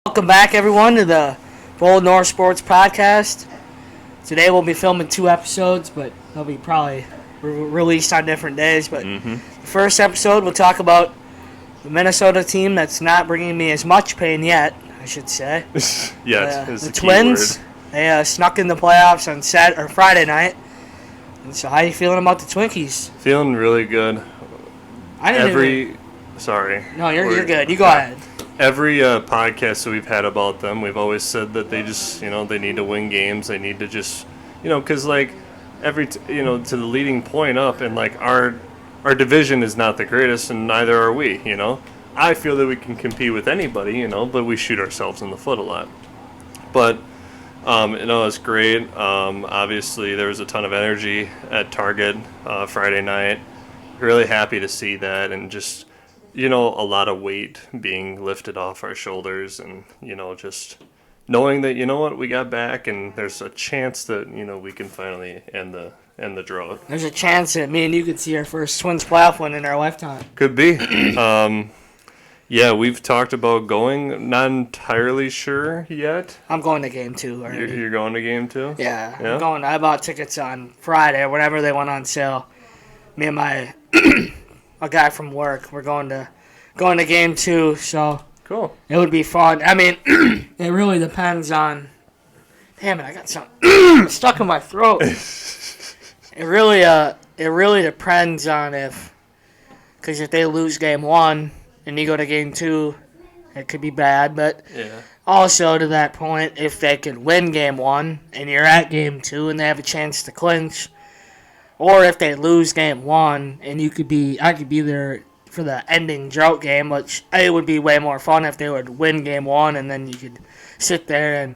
Welcome back, everyone, to the Bold North Sports Podcast. Today we'll be filming 2 episodes, but they'll be probably released on different days. But the first episode, we'll talk about the Minnesota team that's not bringing me as much pain yet, I should say. The Twins. They snuck in the playoffs on Friday night. And so, how are you feeling about the Twinkies? Feeling really good. Sorry. No, you're good. You go ahead. Every podcast that we've had about them, we've always said that they just, they need to win games. They need to just, because to the leading point up, and like our division is not the greatest, and neither are we. I feel that we can compete with anybody, but we shoot ourselves in the foot a lot. But it's great. Obviously, there was a ton of energy at Target Friday night. Really happy to see that, and just. A lot of weight being lifted off our shoulders, and, just knowing that, we got back, and there's a chance that, we can finally end the drought. There's a chance that me and you could see our first Twins playoff win in our lifetime. Could be. We've talked about going. Not entirely sure yet. I'm going to game 2 already. You're going to game 2? Yeah. I'm going. I bought tickets on Friday or whenever they went on sale. Me and a guy from work, we're going to game 2, so cool. It would be fun. I mean, it really depends on. Damn it! I got something stuck in my throat. It really depends on because if they lose game 1 and you go to game 2, it could be bad. But also to that point, if they could win game 1 and you're at game 2 and they have a chance to clinch. Or if they lose game 1 and I could be there for the ending drought game, which it would be way more fun if they would win game 1 and then you could sit there and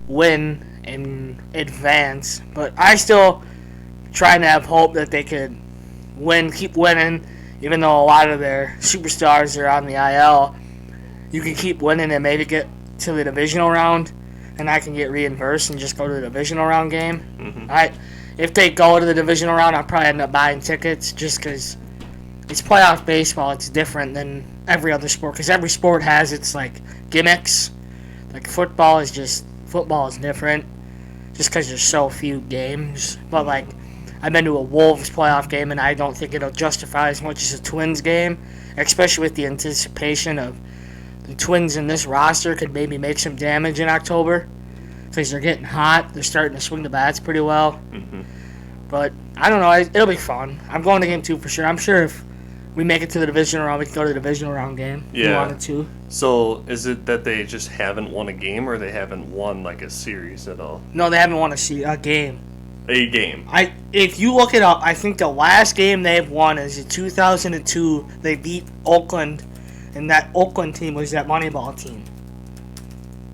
win and advance. But I still try to have hope that they could keep winning, even though a lot of their superstars are on the IL. You can keep winning and maybe get to the divisional round, and I can get reimbursed and just go to the divisional round game. Mm-hmm. If they go to the divisional round, I'll probably end up buying tickets just because it's playoff baseball. It's different than every other sport because every sport has its, gimmicks. Like, football is different just because there's so few games. But, I've been to a Wolves playoff game, and I don't think it'll justify as much as a Twins game, especially with the anticipation of the Twins in this roster could maybe make some damage in October. Because they're getting hot. They're starting to swing the bats pretty well. Mm-hmm. But, I don't know. It'll be fun. I'm going to game 2 for sure. I'm sure if we make it to the divisional round, we can go to the divisional round game if we wanted to. So, is it that they just haven't won a game, or they haven't won, a series at all? No, they haven't won a game. A game. If you look it up, I think the last game they've won is in 2002. They beat Oakland, and that Oakland team was that Moneyball team.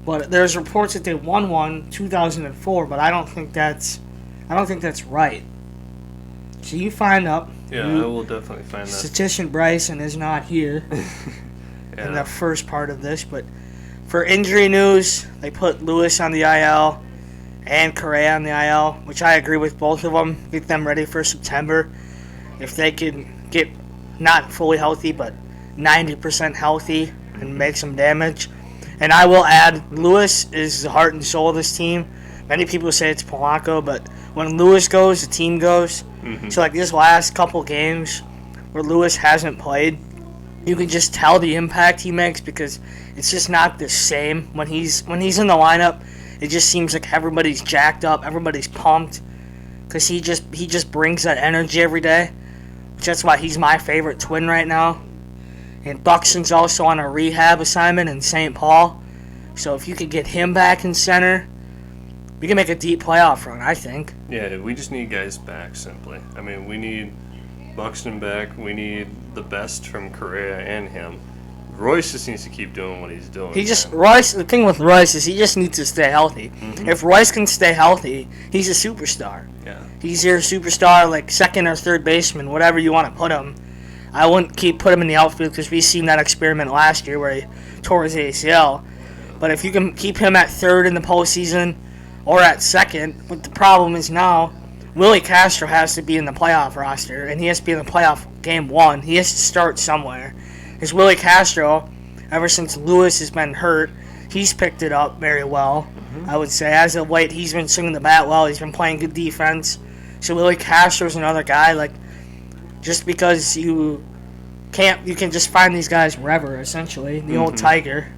But there's reports that they won one 2004, but I don't think that's right. So you find up. Yeah, I will definitely find that. Statistician Bryson is not here in the first part of this, but for injury news, they put Lewis on the IL and Correa on the IL, which I agree with both of them. Get them ready for September. If they can get not fully healthy, but 90% healthy and make some damage. And I will add, Lewis is the heart and soul of this team. Many people say it's Polanco, but when Lewis goes, the team goes. Mm-hmm. So, this last couple games where Lewis hasn't played, you can just tell the impact he makes because it's just not the same. When he's in the lineup, it just seems like everybody's jacked up, everybody's pumped because he just brings that energy every day. Which that's why he's my favorite Twin right now. And Buxton's also on a rehab assignment in St. Paul. So if you could get him back in center, we can make a deep playoff run, I think. Yeah, we just need guys back, simply. I mean, we need Buxton back. We need the best from Correa and him. Royce just needs to keep doing what he's doing. The thing with Royce is he just needs to stay healthy. Mm-hmm. If Royce can stay healthy, he's a superstar. Yeah. He's your superstar, second or third baseman, whatever you want to put him. I wouldn't put him in the outfield because we've seen that experiment last year where he tore his ACL. But if you can keep him at third in the postseason or at second, what the problem is now, Willie Castro has to be in the playoff roster, and he has to be in the playoff game 1. He has to start somewhere. Because Willie Castro, ever since Lewis has been hurt, he's picked it up very well. I would say as of late, he's been swinging the bat well. He's been playing good defense. So Willie Castro's another guy. Like, just because you can just find these guys wherever. Essentially, the old Tiger.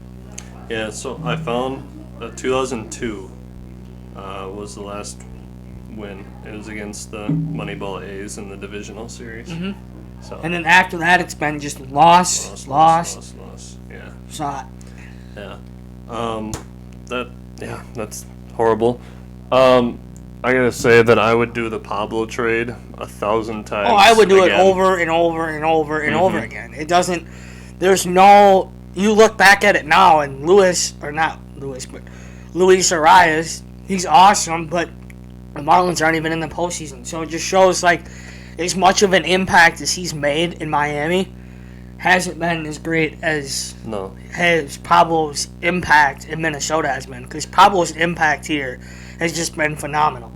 Yeah. So I found 2002 was the last win. It was against the Moneyball A's in the divisional series. So. And then after that, it's been just loss. Yeah. Shot. Yeah. That's horrible. I gotta say that I would do the Pablo trade 1,000 times. Oh, I would do it over and over and over and over again. It doesn't. There's no. You look back at it now, and Luis Arias, he's awesome, but the Marlins aren't even in the postseason. So it just shows like as much of an impact as he's made in Miami hasn't been as great as Pablo's impact in Minnesota has been. Because Pablo's impact here has just been phenomenal.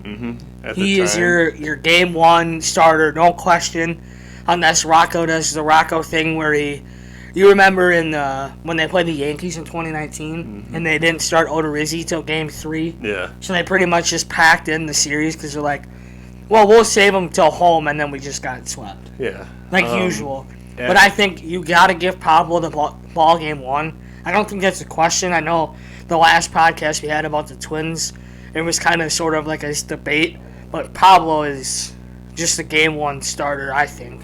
He is your game one starter, no question. Unless Rocco does the Rocco thing where you remember when they played the Yankees in 2019 and they didn't start Odorizzi till Game 3. Yeah. So they pretty much just packed in the series because they're like, well, we'll save him till home, and then we just got swept. Yeah. Like usual. Yeah. But I think you got to give Pablo the ball game one. I don't think that's a question. I know the last podcast we had about the Twins, it was kind of sort of like a debate. But Pablo is just a game one starter, I think.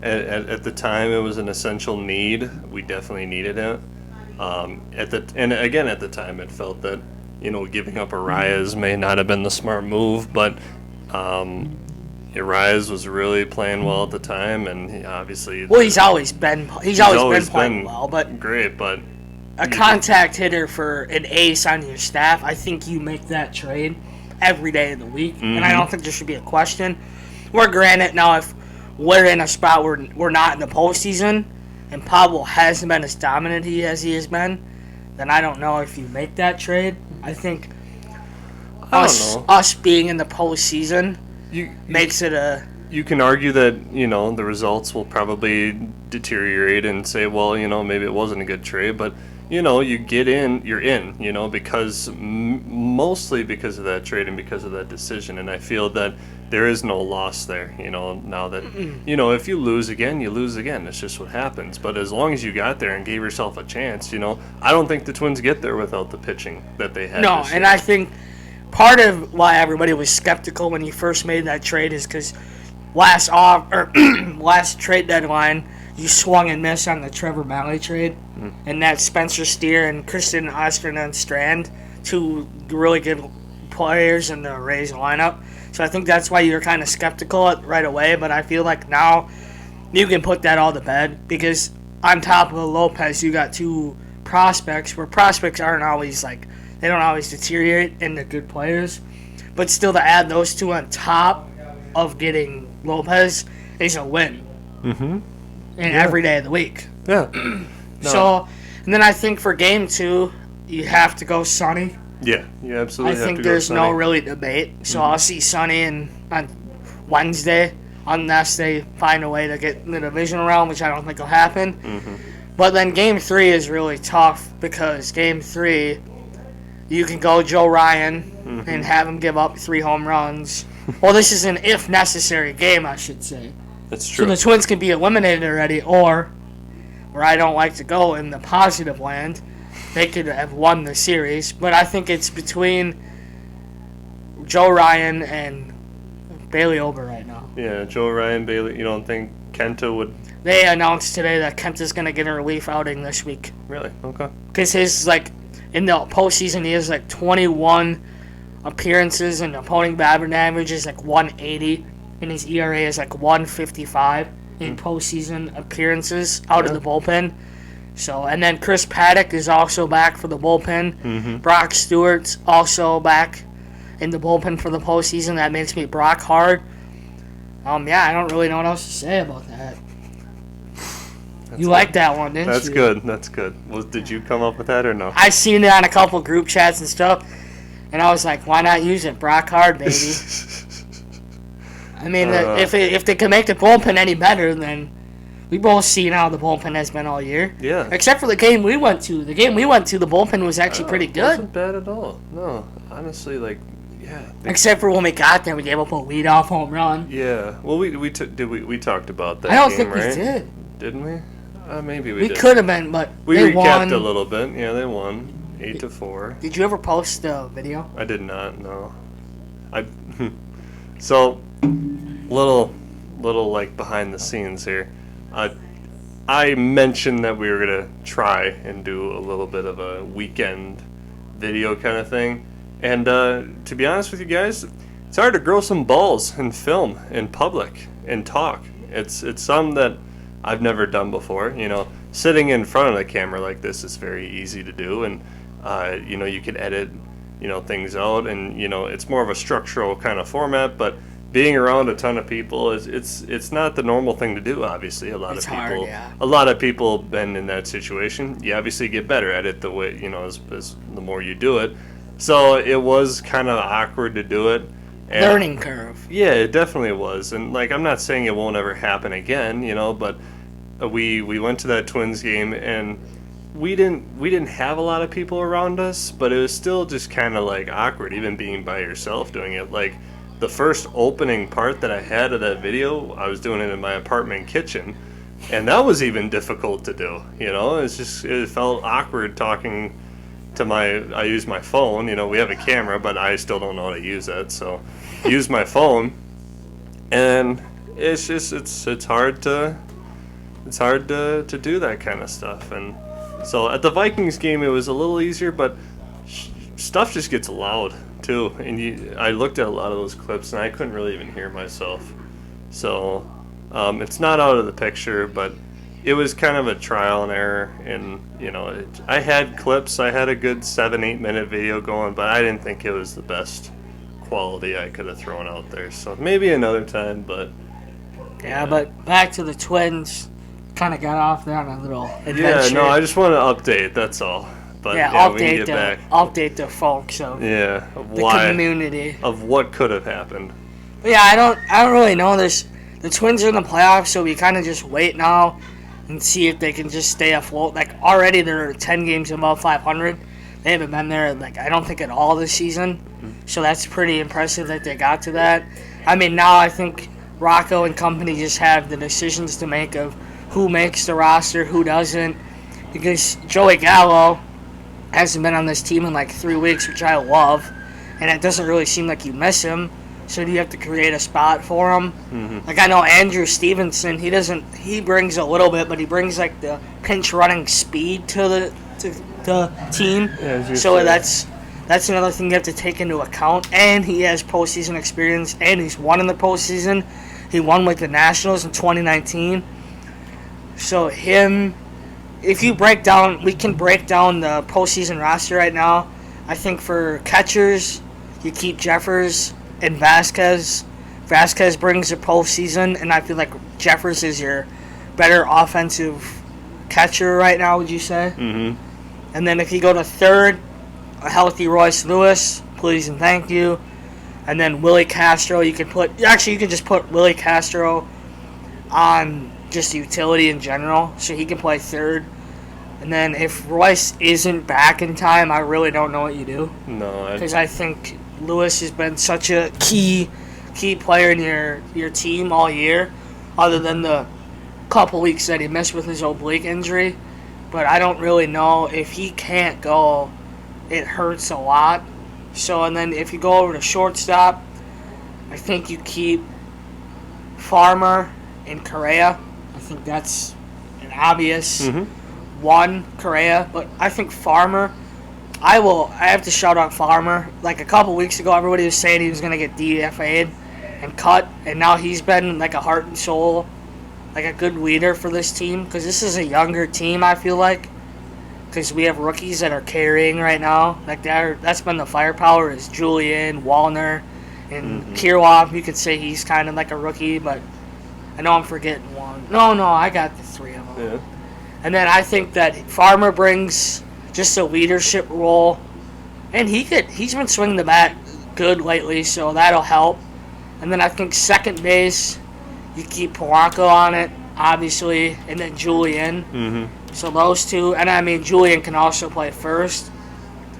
At the time, it was an essential need. We definitely needed it. At the time, it felt that giving up Arias may not have been the smart move, but Arias was really playing well at the time, and he's always been playing well, but great. But a contact hitter for an ace on your staff, I think you make that trade every day of the week, and I don't think there should be a question. We're granted now if we're in a spot where we're not in the postseason, and Pablo hasn't been as dominant as he has been, then I don't know if you make that trade. I think us being in the postseason makes it a... You can argue that, the results will probably deteriorate and say, well, maybe it wasn't a good trade, but, you get in, you're in, mostly because of that trade and because of that decision. And I feel that there is no loss there, now that, if you lose again, you lose again. It's just what happens. But as long as you got there and gave yourself a chance, I don't think the Twins get there without the pitching that they had. No, and I think part of why everybody was skeptical when you first made that trade is because last trade deadline, you swung and missed on the Trevor Malley trade, and that Spencer Steer and Kristen Osterlund-Strand, two really good players in the Rays lineup. So I think that's why you're kind of skeptical right away, but I feel like now you can put that all to bed because on top of Lopez, you got two prospects where prospects aren't always they don't always deteriorate into good players, but still to add those two on top of getting Lopez is a win. Every day of the week. Yeah. So, and then I think for Game 2, you have to go Sonny. Yeah, you absolutely have to go Sonny. I think there's no really debate. So I'll see Sonny on Wednesday unless they find a way to get in the divisional round, which I don't think will happen. But then Game 3 is really tough because Game 3, you can go Joe Ryan and have him give up 3 home runs. Well, this is an if necessary game, I should say. That's true. So the Twins can be eliminated already, or where I don't like to go in the positive land, they could have won the series. But I think it's between Joe Ryan and Bailey Ober right now. Yeah, Joe Ryan, Bailey. You don't think Kenta would? They announced today that Kenta's going to get a relief outing this week. Really? Okay. Because his, in the postseason, he has, 21 appearances, and opponent batting average is, 180. And his ERA is 155 in postseason appearances out of the bullpen. So, and then Chris Paddock is also back for the bullpen. Brock Stewart's also back in the bullpen for the postseason. That makes me Brock hard. I don't really know what else to say about that. You liked that one, didn't you? That's good. That's good. Did you come up with that or no? I seen it on a couple group chats and stuff, and I was like, why not use it? Brock hard, baby. I mean, if they can make the bullpen any better, then We both seen how the bullpen has been all year. Yeah. Except for the game we went to. The game we went to, the bullpen was actually pretty good. It wasn't bad at all. No, honestly, yeah. Except for when we got there, we gave up a leadoff home run. Yeah. Well, we talked about that. I don't game, think right? we did. Didn't we? Maybe we did. We could have been, but we they recapped won. a little bit. Yeah, they won 8-4. Did you ever post the video? I did not. No. So little like behind the scenes here. I mentioned that we were gonna try and do a little bit of a weekend video kind of thing, and to be honest with you guys, it's hard to grow some balls and film in public and talk. It's something that I've never done before. Sitting in front of the camera like this is very easy to do, and you can edit things out, and it's more of a structural kind of format, but being around a ton of people it's not the normal thing to do. Obviously, a lot of people have been in that situation. You obviously get better at it the way as the more you do it. So it was kind of awkward to do it. And learning curve. Yeah, it definitely was. And I'm not saying it won't ever happen again, but we went to that Twins game, and we didn't have a lot of people around us, but it was still just kind of awkward, even being by yourself doing it. The first opening part that I had of that video, I was doing it in my apartment kitchen, and that was even difficult to do. It felt awkward talking to I use my phone. We have a camera, but I still don't know how to use it, so use my phone, and it's hard to do that kind of stuff. And so at the Vikings game, it was a little easier, but stuff just gets loud too. And I looked at a lot of those clips, and I couldn't really even hear myself. So it's not out of the picture, but it was kind of a trial and error. And I had clips. I had a good 7-8 minute video going, but I didn't think it was the best quality I could have thrown out there. So maybe another time, but yeah. But back to the Twins. Kind of got off there on a little adventure. Yeah, no, I just want to update. That's all. But update the folks of the community of what could have happened. But yeah, I don't really know. The Twins are in the playoffs, so we kind of just wait now and see if they can just stay afloat. Already they're 10 games above 500. They haven't been there I don't think at all this season. Mm-hmm. So that's pretty impressive that they got to that. I mean, now I think Rocco and company just have the decisions to make of who makes the roster, who doesn't, because Joey Gallo hasn't been on this team in 3 weeks, which I love, and it doesn't really seem like you miss him, so do you have to create a spot for him? Mm-hmm. I know Andrew Stevenson, he brings a little bit, but he brings the pinch running speed to the team, so that's another thing you have to take into account, and he has postseason experience, and he's won in the postseason. He won with the Nationals in 2019. So if you we can break down the postseason roster right now. I think for catchers, you keep Jeffers and Vasquez. Vasquez brings the postseason, and I feel like Jeffers is your better offensive catcher right now, would you say? Mm-hmm. And then if you go to third, a healthy Royce Lewis, please and thank you. And then Willie Castro, you can just put Willie Castro on just utility in general, so he can play third. And then if Royce isn't back in time, I really don't know what you do. No, because I think Lewis has been such a key player in your team all year, other than the couple weeks that he missed with his oblique injury. But I don't really know if he can't go. It hurts a lot. So, and then if you go over to shortstop, I think you keep Farmer and Correa. I think that's an obvious one, Correa. But I think Farmer, I have to shout out Farmer. A couple weeks ago, everybody was saying he was going to get DFA'd and cut. And now he's been a heart and soul, a good leader for this team. Because this is a younger team, I feel like. Because we have rookies that are carrying right now. That's been the firepower is Julian, Wallner, and Kirilov. You could say he's kind of a rookie, but I know I'm forgetting one. No, I got the three of them. Yeah. And then I think that Farmer brings just a leadership role, and he's been swinging the bat good lately, so that'll help. And then I think second base, you keep Polanco on it. obviously, and then Julian. Mm-hmm. So those two, and I mean Julian can also play first.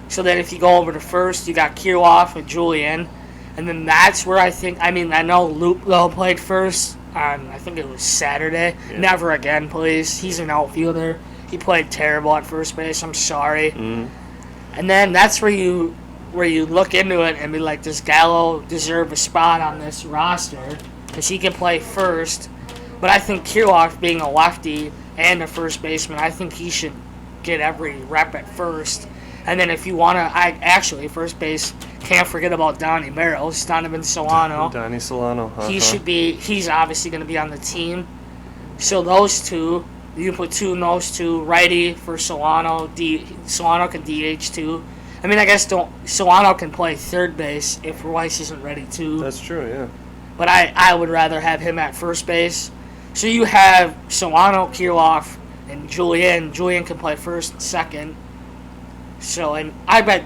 So then if you go over to first, you got Kirilloff and Julian, and then that's where I think. I mean, I know Luke though played first on I think it was Saturday. Yeah. Never again, please. He's an outfielder. He played terrible at first base. I'm sorry. Mm-hmm. And then that's where you look into it and be like, does Gallo deserve a spot on this roster? Because he can play first. But I think Kirilloff, being a lefty and a first baseman, I think he should get every rep at first. And then if you want to, first base, can't forget about Donnie Barrows, Donovan Solano. Donnie Solano. Uh-huh. He's obviously going to be on the team. So those two, you platoon those two, righty for Solano. Solano can DH too. I mean, I guess Solano can play third base if Royce isn't ready too. That's true, yeah. But I would rather have him at first base. So you have Solano, Kirilloff, and Julian. Julian can play first and second. So, and I bet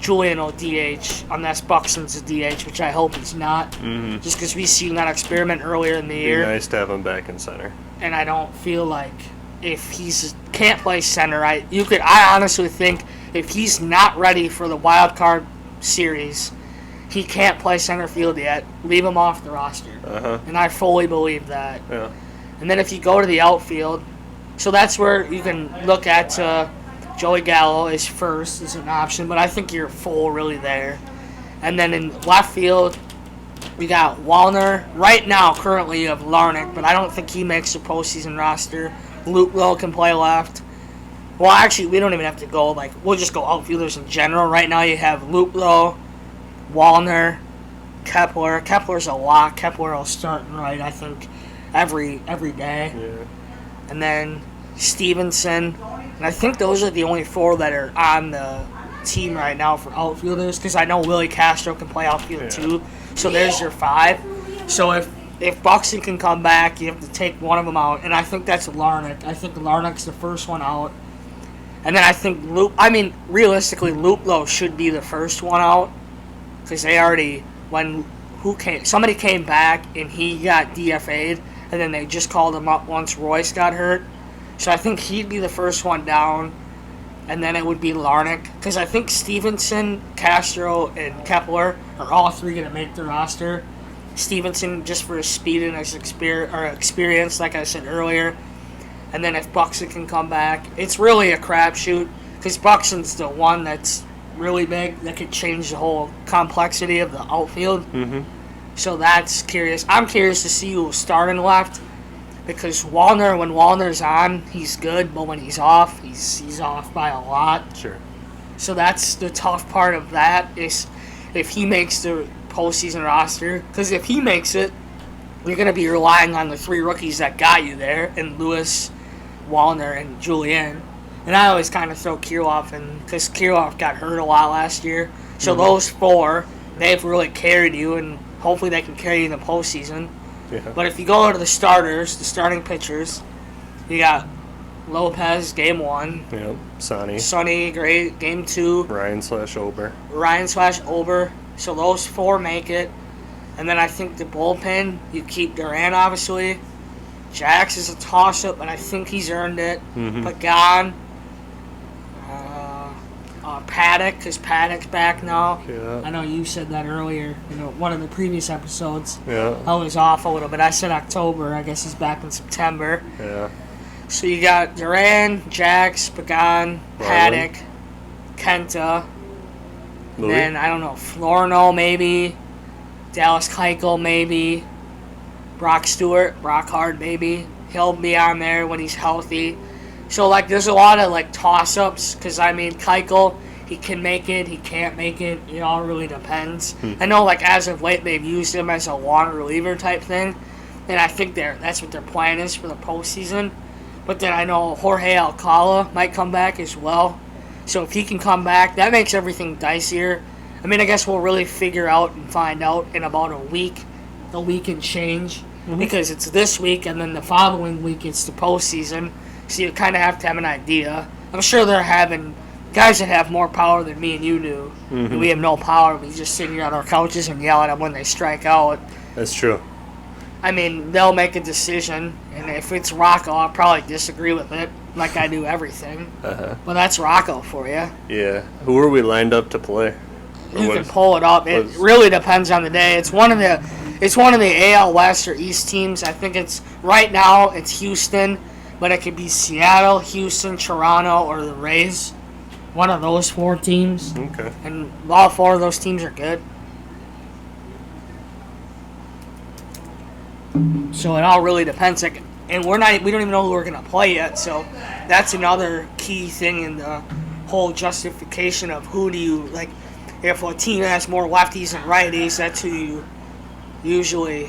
Julian will DH unless Buxton's a DH, which I hope he's not. Mm-hmm. Just because we've seen that experiment earlier in the year. It'd be nice to have him back in center. And I don't feel like if he's can't play center, I honestly think if he's not ready for the wild card series, he can't play center field yet. Leave him off the roster. Uh-huh. And I fully believe that. Yeah. And then if you go to the outfield, so that's where you can look at Joey Gallo is first as an option, but I think you're full really there. And then in left field, we got Wallner. Right now, currently, you have Larnach, but I don't think he makes the postseason roster. Luke Lowe can play left. Well, actually, we don't even have to go. We'll just go outfielders in general. Right now, you have Luke Lowe, Wallner, Kepler. Kepler's a lock. Kepler will start right, I think, every day. Yeah. And then Stevenson. And I think those are the only four that are on the team right now for outfielders, because I know Willie Castro can play outfield too. So there's your five. So if Buxton can come back, you have to take one of them out, and I think that's Larnach. I think Larnach's the first one out. And then I think realistically, Luke Lowe should be the first one out, because they already, somebody came back and he got DFA'd, and then they just called him up once Royce got hurt. So I think he'd be the first one down, and then it would be Larnach, because I think Stevenson, Castro, and Kepler are all three going to make the roster. Stevenson just for his speed and his experience, like I said earlier. And then if Buxton can come back, it's really a crapshoot, because Buxton's the one that's really big that could change the whole complexity of the outfield. Mm-hmm. So that's curious. I'm curious to see who will start in left, because when Wallner's on, he's good, but when he's off, he's off by a lot. Sure. So that's the tough part of that, is if he makes the postseason roster. Because if he makes it, you're going to be relying on the three rookies that got you there, and Lewis, Wallner, and Julian. And I always kind of throw Kirilloff in, because Kirilloff got hurt a lot last year. So those four, they've really carried you, and hopefully they can carry you in the postseason. Yeah. But if you go to the starters, the starting pitchers, you got Lopez, game 1. Yep. Sonny, great, game 2. Ryan/Ober. So those four make it. And then I think the bullpen, you keep Duran, obviously. Jax is a toss-up, and I think he's earned it. Mm-hmm. Pagan, Paddock, because Paddock's back now. Yeah. I know you said that earlier in one of the previous episodes. Yeah. I was off a little bit. I said October. I guess he's back in September. Yeah. So you got Duran, Jax, Pagan, Paddock, Kenta. And then, I don't know, Florno maybe. Dallas Keuchel maybe. Brock Hard maybe. He'll be on there when he's healthy. So, there's a lot of, toss-ups. Because, Keuchel, he can make it, he can't make it. It all really depends. I know, as of late, they've used him as a long reliever type thing. And I think that's what their plan is for the postseason. But then I know Jorge Alcala might come back as well. So if he can come back, that makes everything dicier. I guess we'll really figure out and find out in about a week and change. Mm-hmm. Because it's this week, and then the following week it's the postseason. So you kind of have to have an idea. I'm sure they're having guys that have more power than me and you do. Mm-hmm. And we have no power. We just sit here on our couches and yell at them when they strike out. That's true. I mean, they'll make a decision, and if it's Rocco, I'll probably disagree with it, like I do everything. Uh-huh. But that's Rocco for you. Yeah. Who are we lined up to play? You can pull it up. It really depends on the day. It's one of the AL West or East teams. I think it's right now it's Houston, but it could be Seattle, Houston, Toronto, or the Rays. One of those 4 teams. Okay. And all 4 of those teams are good. So it all really depends. Like, and we don't even know who we're gonna play yet. So that's another key thing in the whole justification of who do you like. If a team has more lefties than righties, that's who you usually.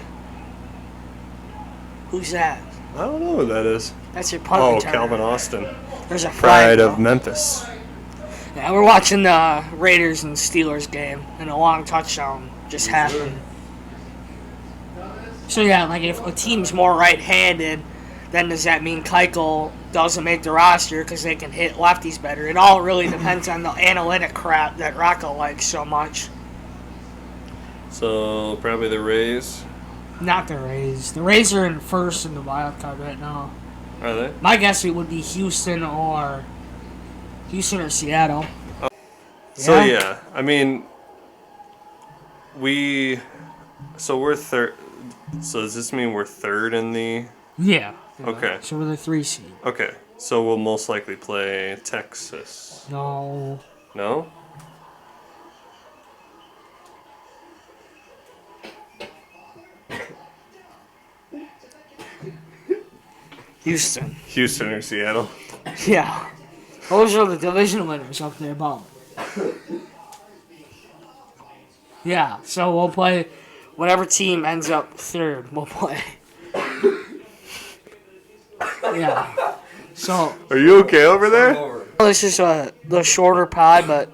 Who's that? I don't know who that is. That's your punt returner. Calvin Austin. There's a flag, Pride of though. Memphis. Yeah, we're watching the Raiders and Steelers game, and a long touchdown just happened. So yeah, like if a team's more right-handed, then does that mean Keuchel doesn't make the roster because they can hit lefties better? It all really depends on the analytic crap that Rocco likes so much. So probably the Rays. Not the Rays. The Rays are in first in the wild card right now. Are they? My guess it would be Houston or Seattle. So yeah, I mean, we're third. So does this mean we're third in the? Yeah. Okay. So we're the 3 seed. Okay. So we'll most likely play Texas. No. No? Houston. Houston or Seattle? Yeah. Those are the division winners up there above. Yeah, so we'll play whatever team ends up third, we'll play. Yeah. So Are you okay over there? this is the shorter pod, but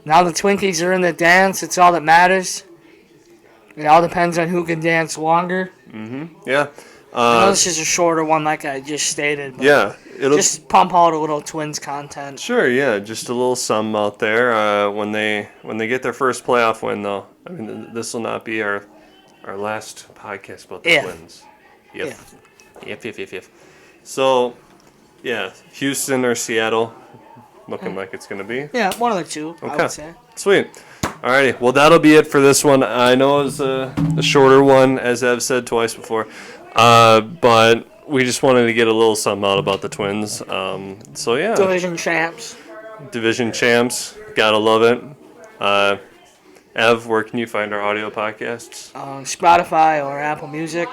now the Twinkies are in the dance. It's all that matters. It all depends on who can dance longer. Yeah. I know this is a shorter one, like I just stated. But Yeah. It'll just pump out a little Twins content. Sure, yeah, just a little sum out there. When they get their first playoff win, though, I mean, this will not be our last podcast about the Twins. Yep. So, yeah, Houston or Seattle, looking like it's going to be. Yeah, one of the two, I would say. Sweet. Alrighty, well, that'll be it for this one. I know it was a shorter one, as I've said twice before, but we just wanted to get a little something out about the Twins. So, yeah. Division champs. Gotta love it. Ev, where can you find our audio podcasts? Spotify or Apple Music.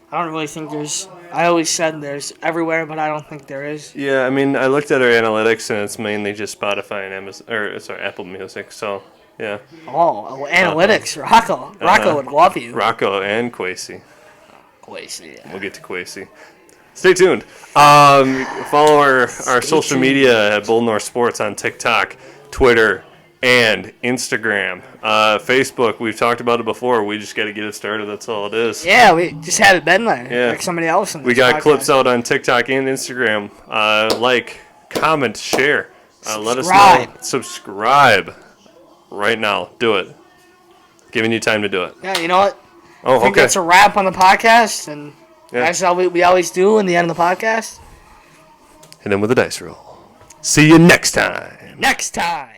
I don't really think there's... I always said there's everywhere, but I don't think there is. Yeah, I mean, I looked at our analytics, and it's mainly just Spotify and Apple Music, so, yeah. Oh, analytics. Rocco would love you. Rocco and Quasi, yeah. We'll get to Quasi. Stay tuned. Follow our social media at Bull North Sports on TikTok, Twitter, and Instagram. Facebook, we've talked about it before. We just got to get it started. That's all it is. Yeah, we just haven't been there. Yeah. Like somebody else. We got clips out on TikTok and Instagram. Like, comment, share. Let us know. Subscribe right now. Do it. Giving you time to do it. Yeah, you know what? Oh, I think that's a wrap on the podcast, and that's how we always do in the end of the podcast. And then with the dice roll. See you next time. Next time.